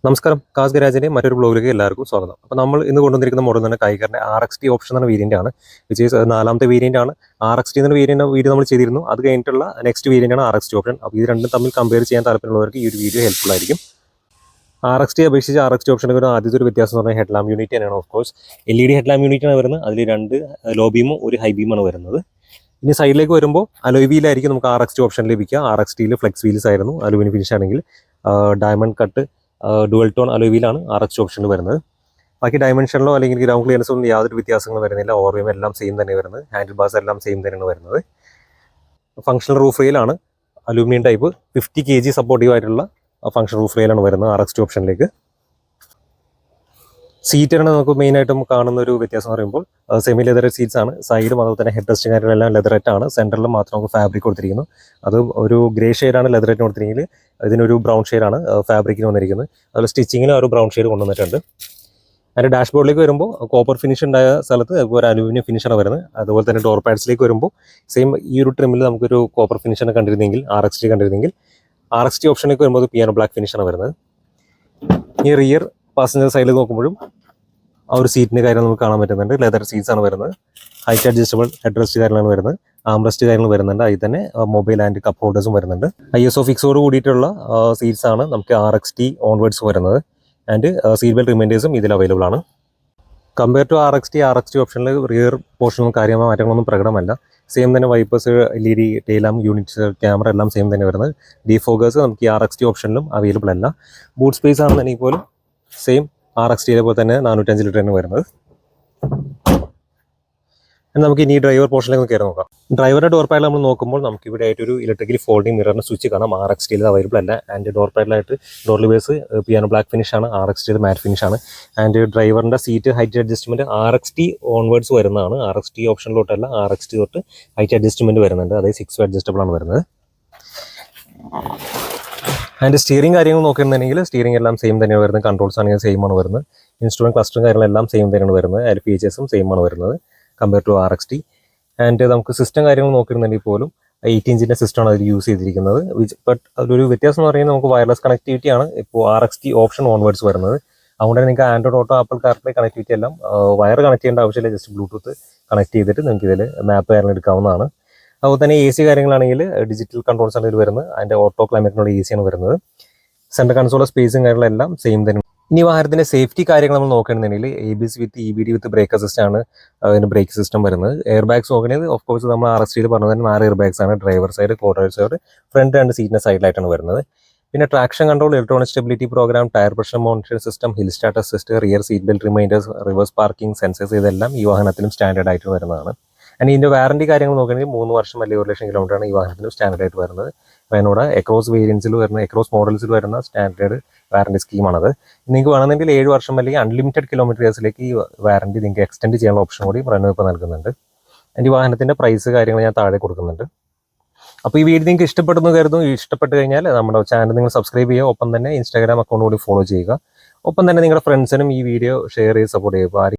നമസ്കാരം, കാസ് ഗരാജിന്റെ മറ്റൊരു ബ്ലോഗിലേക്ക് എല്ലാവർക്കും സ്വാഗതം. അപ്പോൾ നമ്മൾ ഇന്ന് കൊണ്ടുവന്നിരിക്കുന്ന മോഡൽ തന്നെ കൈക്കറിന്റെ RXT ഓപ്ഷൻ എന്ന വേരിയന്റ് ആണ്. വിച്ച് ഈസ് നാലാമത്തെ വേരിയന്റ് ആണ്. RXT എന്ന വീഡിയോ നമ്മൾ ചെയ്തിരുന്നു. അത് കഴിഞ്ഞിട്ടുള്ള നെക്സ്റ്റ് വേരിയന്റ് ആണ് RXT ഓപ്ഷൻ. അപ്പോൾ ഇത് രണ്ടും തമ്മിൽ കമ്പയർ ചെയ്യാൻ താല്പര്യമുള്ളവർക്ക് ഈ ഒരു വീഡിയോ ഹെൽപ്ഫുൾ ആയിരിക്കും. RXT അപേക്ഷിച്ച് RXT ഓപ്ഷൻ്റെ ഒരു ആദ്യത്തെ ഒരു വ്യത്യാസം എന്ന് പറഞ്ഞാൽ ഹെഡ് ലാമ്പ് യൂണിറ്റ് തന്നെയാണ്. Of course LED head lamp unit ആണ് വരുന്നത്. അതിൽ 2 ലോ ബീമും ഒരു ഹൈ ബീമാണ് വരുന്നത്. ഇനി സൈഡിലേക്ക് വരുമ്പോൾ അലോയ് വീലായിരിക്കും നമുക്ക് RXT ഓപ്ഷൻ ലഭിക്കുക. RXTയിൽ ഫ്ലെക്സ് വീൽസ് ആയിരുന്നു, അലുമിനിയം ഫിനിഷ് ആണെങ്കിൽ diamond cut dual tone alloy വീലാണ് RXT ഓപ്ഷനിൽ വരുന്നത്. ബാക്കി ഡയമെൻഷനിലോ അല്ലെങ്കിൽ ഗ്രൗണ്ട് ക്ലിയറൻസോ ഒന്നും യാതൊരു വ്യത്യാസങ്ങളും വരുന്നില്ല. ഓർവിയം എല്ലാം സെയിം തന്നെ വരുന്നത്. ഹാൻഡിൽ ബാസ് എല്ലാം സെയിം തന്നെയാണ് വരുന്നത്. ഫംഗ്ഷണൽ റൂഫ് റെയിലാണ്, അലൂമിനിയം ടൈപ്പ് 50 kg സപ്പോർട്ടീവ് ആയിട്ടുള്ള ഫംഗ്ഷണൽ റൂഫ് റെയിലാണ് വരുന്നത് RXT ഓപ്ഷനിലേക്ക്. സീറ്റാണ് നമുക്ക് മെയിനായിട്ടും കാണുന്ന ഒരു വ്യത്യാസം എന്ന് പറയുമ്പോൾ സെമി ലെതർ സീറ്റ്സ് ആണ്. സൈഡും അതുപോലെ തന്നെ ഹെഡ് റെസ്റ്റും കാര്യങ്ങളെല്ലാം ലെതറേറ്റ് ആണ്. സെൻറ്ററിൽ മാത്രം നമുക്ക് ഫാബ്രിക് കൊടുത്തിരിക്കുന്നു. അത് ഒരു ഗ്രേ ഷെയ്ഡാണ് ലെതറേറ്റ് കൊടുത്തിരിക്കുന്നത്. ഇതിനൊരു ബ്രൗൺ ഷെയ്ഡാണ് ഫാബ്രിക്കിന് വന്നിരിക്കുന്നത്. അതുപോലെ സ്റ്റിച്ചിങ്ങിന് ഒരു ബ്രൗൺ ഷെയ്ഡ് കൊണ്ടുവന്നിട്ടുണ്ട്. അതിൻ്റെ ഡാഷ്ബോർഡിലേക്ക് വരുമ്പോൾ കോപ്പർ ഫിനിഷ് ഉണ്ടായ സ്ഥലത്ത് ഒരു അലൂമിനിയം ഫിനിഷാണ് വരുന്നത്. അതുപോലെ തന്നെ ഡോർ പാഡ്സിലേക്ക് വരുമ്പോൾ സെയിം ഈ ഒരു ട്രിമ്മിൽ നമുക്കൊരു കോപ്പർ ഫിനിഷാണ് കണ്ടിരുന്നെങ്കിൽ RXT ഓപ്ഷനിലേക്ക് വരുമ്പോൾ പിയാനോ ബ്ലാക്ക് ഫിനിഷാണ് വരുന്നത്. ഈ റിയർ പാസഞ്ചർ സൈഡിൽ നോക്കുമ്പോഴും ആ ഒരു സീറ്റിൻ്റെ കാര്യം നമുക്ക് കാണാൻ പറ്റുന്നുണ്ട്. ലെതർ സീറ്റ്സ് ആണ് വരുന്നത്. ഹൈറ്റ് അഡ്ജസ്റ്റബിൾ ഹെഡ് റെസ്റ്റ് കാര്യങ്ങളാണ് വരുന്നത്. ആംറെസ്റ്റ് കാര്യങ്ങൾ വരുന്നുണ്ട്. അതിൽ തന്നെ മൊബൈൽ ആൻഡ് കപ്പ് ഹോൾഡേഴ്സും വരുന്നുണ്ട്. ISO ഫിക്സോട് കൂടിയിട്ടുള്ള സീറ്റ്സ് ആണ് നമുക്ക് RXT ഓൺവേർഡ്സ് വരുന്നത്. ആൻഡ് സീറ്റ് ബെൽറ്റ് റിമൈൻഡേഴ്സും ഇതിൽ അവൈലബിൾ ആണ്. കമ്പയർ ടു RXT ഓപ്ഷനിൽ റിയർ പോർഷനും കാര്യമായ മാറ്റങ്ങളൊന്നും പ്രകടമല്ല. സെയിം തന്നെ wipers, LED tail lamp units, camera എല്ലാം സെയിം തന്നെ വരുന്നത്. ഡീഫോഗേഴ്സ് നമുക്ക് ഈ RXT ഓപ്ഷനിലും അവൈലബിൾ അല്ല. ബൂട്ട് സ്പേസ് ആണെന്നുണ്ടെങ്കിൽ പോലും സെയിം RXTയിലെ പോലെ തന്നെ 405 ലിറ്ററാണ് വരുന്നത്. നമുക്ക് ഇനി ഡ്രൈവർ പോർഷനിലേക്ക് കയറി നോക്കാം. ഡ്രൈവറുടെ ഡോർ പാഡിൽ നമ്മൾ നോക്കുമ്പോൾ നമുക്ക് ഇവിടെ ആയിട്ടൊരു ഇലക്ട്രിക്കലി ഫോൾഡിംഗ് മിററിന് സ്വിച്ച് കാണാം. RXTയിൽ അവൈലബിൾ അല്ല. ആൻഡ് ഡോർ പാഡിലായിട്ട് door levers piano black finish ആണ്. RXTയിൽ മാറ്റ് ഫിനിഷ് ആണ്. ആൻഡ് ഡ്രൈവറിൻ്റെ seat height adjustment RXT onwards വരുന്നതാണ്. RXT ഓപ്ഷനിലോട്ടല്ല, RXT തൊട്ട് ഹൈറ്റ് അഡ്ജസ്റ്റ്മെൻറ്റ് വരുന്നുണ്ട്. അതായത് 6 way അഡ്ജസ്റ്റബിൾ ആണ് വരുന്നത്. അതിൻ്റെ സ്റ്റിയറിംഗ് കാര്യങ്ങൾ നോക്കുകയാണെന്നുണ്ടെങ്കിൽ സ്റ്റിയറിംഗ് എല്ലാം സെയിം തന്നെയാണ് വരുന്നത്. കൺട്രോൾസ് ആണെങ്കിൽ സെയിം ആണ് വരുന്നത്. ഇൻസ്ട്രുമെൻറ്റ് ക്ലസ്റ്ററും കാര്യങ്ങളെല്ലാം സെയിം തന്നെയാണ് വരുന്നത്. അതിൽ ഫീച്ചേഴ്സും സെയിം ആണ് വരുന്നത് കമ്പയർ ടു RXT. ആൻഡ് നമുക്ക് സിസ്റ്റം കാര്യങ്ങൾ നോക്കിയിരുന്നെങ്കിൽ പോലും 8 ഇഞ്ചിൻ്റെ സിസ്റ്റമാണ് അതിൽ യൂസ് ചെയ്തിരിക്കുന്നത്. ബട്ട് അതിലൊരു വ്യത്യാസം എന്ന് പറയുന്നത് നമുക്ക് വയർലെസ് കണക്ടിവിറ്റിയാണ് ഇപ്പോൾ RXT ഓപ്ഷൻ ഓൺവേർഡ്സ് വരുന്നത്. അതുകൊണ്ട് തന്നെ നിങ്ങൾക്ക് Android auto, apple CarPlay connectivity എല്ലാം വയർ കണക്ട് ചെയ്യേണ്ട ആവശ്യമില്ല. ജസ്റ്റ് ബ്ലൂടൂത്ത് കണക്ട് ചെയ്തിട്ട് നിങ്ങൾക്ക് ഇതിൽ മാപ്പ് കാര്യങ്ങൾ എടുക്കാവുന്നതാണ്. അതുപോലെ തന്നെ AC കാര്യങ്ങളാണെങ്കിൽ ഡിജിറ്റൽ കൺട്രോൾസ് ആണ് ഇതിൽ വരുന്നത്. അതിൻ്റെ ഓട്ടോ ക്ലൈമറ്റിനുള്ള AC ആണ് വരുന്നത്. സെൻട്രൽ കൺസോൾ സ്പേസും കാര്യങ്ങളെല്ലാം സെയിം തന്നെ. ഇനി വാഹനത്തിൻ്റെ സേഫ്റ്റി കാര്യങ്ങൾ നമ്മൾ നോക്കുകയാണെന്നുണ്ടെങ്കിൽ ABS with EBD with breaker system ആണ് അതിൻ്റെ ബ്രേക്ക് സിസ്റ്റം വരുന്നത്. എയർ ബാഗ്സ് നോക്കുകയാണെങ്കിൽ ഓഫ് കോഴ്സ് നമ്മൾ RXTയിൽ പറഞ്ഞത് തന്നെ 4 എയർ ബാഗ്സ് ആണ്. Driver side, co driver side, front 2 സീറ്റിൻ്റെ സൈഡിലായിട്ടാണ് വരുന്നത്. പിന്നെ traction control, electronic stability program, tyre pressure monitoring system, hill start assist, rear seat belt reminders, reverse parking sensors, ഇതെല്ലാം ഈ വാഹനത്തിലും സ്റ്റാൻഡേർഡ് ആയിട്ട് വരുന്നതാണ്. ആൻഡ് ഇതിൻ്റെ വാറണ്ടി കാര്യങ്ങൾ നോക്കുകയാണെങ്കിൽ 3 വർഷം അല്ലെങ്കിൽ 1,00,000 കിലോമീറ്ററാണ് ഈ വാഹനത്തിലും സ്റ്റാൻഡേർഡ് ആയിട്ട് വരുന്നത്. അതിനോട് എക്രോസ് വേരിയൻസിൽ വരുന്ന, എക്രോസ് മോഡൽസിൽ വരുന്ന സ്റ്റാൻഡേർഡ് വാറണ്ടി സ്കീമാണത്. നിങ്ങൾക്ക് വേണമെങ്കിൽ 7 വർഷം അല്ലെങ്കിൽ അൺലിമിറ്റഡ് കിലോമീറ്റേഴ്സിലേക്ക് ഈ വാറണ്ടി നിങ്ങൾക്ക് എക്സ്റ്റെൻഡ് ചെയ്യാനുള്ള ഓപ്ഷൻ കൂടി റെനോ ഇപ്പോൾ നൽകുന്നുണ്ട്. ആൻഡ് ഈ വാഹനത്തിൻ്റെ പ്രൈസ് കാര്യങ്ങൾ ഞാൻ താഴെ കൊടുക്കുന്നുണ്ട്. അപ്പോൾ ഈ വീഡിയോ നിങ്ങൾക്ക് ഇഷ്ടപ്പെടുന്നു കരുതുന്നു. ഇഷ്ടപ്പെട്ട് കഴിഞ്ഞാൽ നമ്മുടെ ചാനൽ നിങ്ങൾ സബ്സ്ക്രൈബ് ചെയ്യുക. ഒപ്പം തന്നെ Instagram അക്കൗണ്ട് കൂടി ഫോളോ ചെയ്യുക. ഒപ്പം തന്നെ നിങ്ങളുടെ ഫ്രണ്ട്സിനും ഈ വീഡിയോ ഷെയർ ചെയ്ത് സപ്പോർട്ട് ചെയ്യുക.